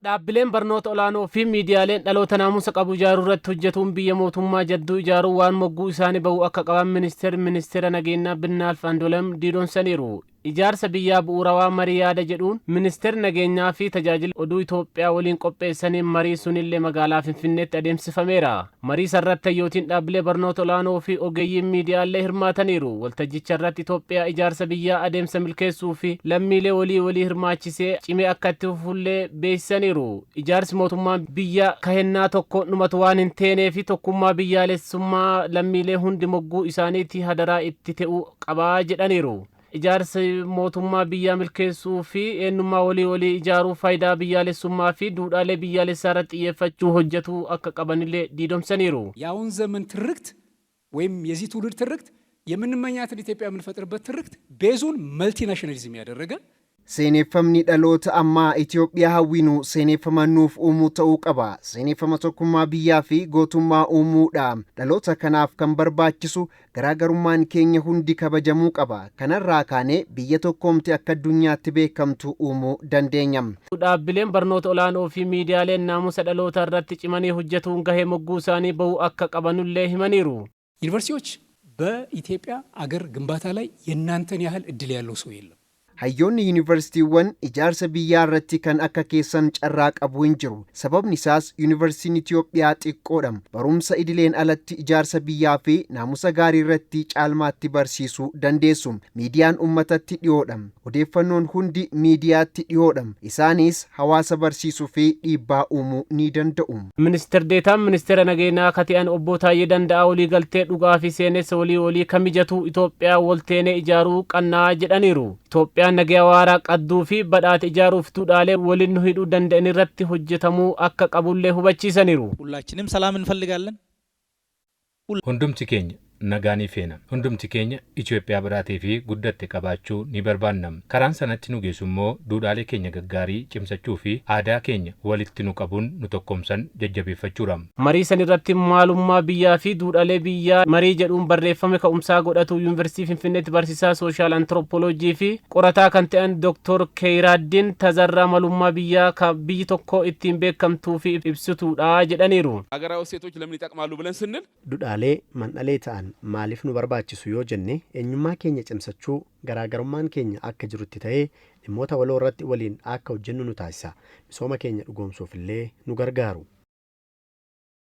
Dhaabbileen barnoota olaanoo fi miidiyaaleen dhaloota naamusa qabu ijaaruu irratti hojjetuun biyya mootummaa jadduu ijaaruu waan mogguu isaanii bahu akka qaban ministeera nageenyaa Binnaal Andu'aalam diidonsaniiru. Ijaarsa biyyaa bu'uurawaa marii yaada jedhuun ministeerri nageenyaa fi tajaajila oduu Itoophiyaa waliin qopheessaniin marii sunillee magaalaa Finfinneetti adeemsifameera. Marii sarratti hayyootiin dhaabbilee barnoota olaanoo fi ogeeyyiin miidiyaalee hirmaataniiru. Waltajjicha irratti Itoophiyaa ijaarsa biyyaa adeemsa milkeessuu fi lammiilee walii hirmaachisee cimee akka itti fufullee beeksisaniiru. Ijaarsi mootummaa biyya kahennaa tokko dhumatu waan hin teenee fi tokkummaa biyyaalessummaa lammiilee hundi mogguu isaaniitti hadaraa itti ta'uu qabaa jedhaniiru. Ijaarsa mootummaa biyyaa milkeessuu fi eenyummaa walii ijaaruu faayidaa biyyaalessummaa fi duudhaalee biyyaalessaa irratti xiyyeeffachuu hojjetuu akka qabanillee diidomsaniiru. የአሁን ዘመን ትርክት ወይም የዚህ ትውልድ ትርክት የምንመኛትን ኢትዮጵያ የምንፈጥርበት ትርክት ቤዙን መልቲናሽናሊዝም ያደረገ Seeneffamni dhaloota ammaa Itoophiyaa hawwinu seeneffama nuuf uumuu ta'uu qaba. Seeneffama tokkummaa biyyaa fi gootummaa uumuudha. Dhaloota kanaaf kan barbaachisu garaagarummaan keenya hundi kabajamuu qaba. Kanarraa kaanee biyya tokkoomte akka addunyaatti beekamtu uumuu dandeenya. Dhaabbileen barnoota olaanoo fi miidiyaaleen naamusa dhaloota irratti cimanii hojjetuun gahee mogguu isaanii bahu akka qabanullee himaniiru. ዩኒቨርሲቲዎች በኢትዮጵያ አገር ግንባታ ላይ የእናንተን ያህል እድል ያለው ሰው የለም። Hayyoonni yuunivarsiitiiwwan ijaarsa biyyaa irratti kan akka keessan carraa qabu hin jiru. Sababni isaas yuunivarsiitiin Itoophiyaa xiqqoodha. Barumsa idileen alatti ijaarsa biyyaa fi naamusa gaarii irratti caalmaatti barsiisuu dandeessu. Miidiyaan uummatatti dhiyoodha. Odeeffannoon hundi miidiyaatti dhiyoodha. Isaanis hawaasa barsiisuu fi dhiibbaa uumuu ni danda'u. Ministeer deetaan ministeera nageenyaa kati'an obbo Taayyee Danda'aa walii galtee dhugaa fi seenessa walii kamijatu Itoophiyaa walteenee ijaaruu qannaa jedhaniiru. Itoophiyaa nagaya waaraa qadduu fi badhaate ijaaruuf duudhaalee waliin nu hidhuu danda'an irratti hojjetamuu akka qabullee hubachiisaniiru. ሁላችንም ሰላም እንፈልጋለን። ሁንዱምቲ keenya nagaanii feena. Hundumti keenya Itoophiyaa badhaatee fi guddatte qabaachuu ni barbaannam. Karaan sanatti nu geessu immoo duudhaalee keenya gaggaarii cimsachuu fi aadaa keenya walitti nu qabuun nu tokkomsan jajjabeeffachuudha. Marii san irratti maalummaa biyyaa fi duudhaalee biyyaa marii jedhuun barreeffame ka'umsaa godhatu Yuunivarsiitii Finfinneetti barsiisaa sooshaal antiroopooloojii fi qorataa kan ta'an Dr. Keeyiraaddiin Tazarraa maalummaa biyyaa kan biyyi tokko ittiin beekamtuu fi ibsituudha jedhaniiru. ሀገራዊ እሴቶች ለምን ይጠቅማሉ ብለን ስንል duudhaalee mandhalee ta'an maaliif nu barbaachisu yoo jenne eenyummaa keenya cimsachuu garaagarummaan keenya akka jirutti ta'ee dhimmoota waloo irratti waliin akka hojjennu nu taasisa. Misooma keenya dhugoomsuuf illee nu gargaaru.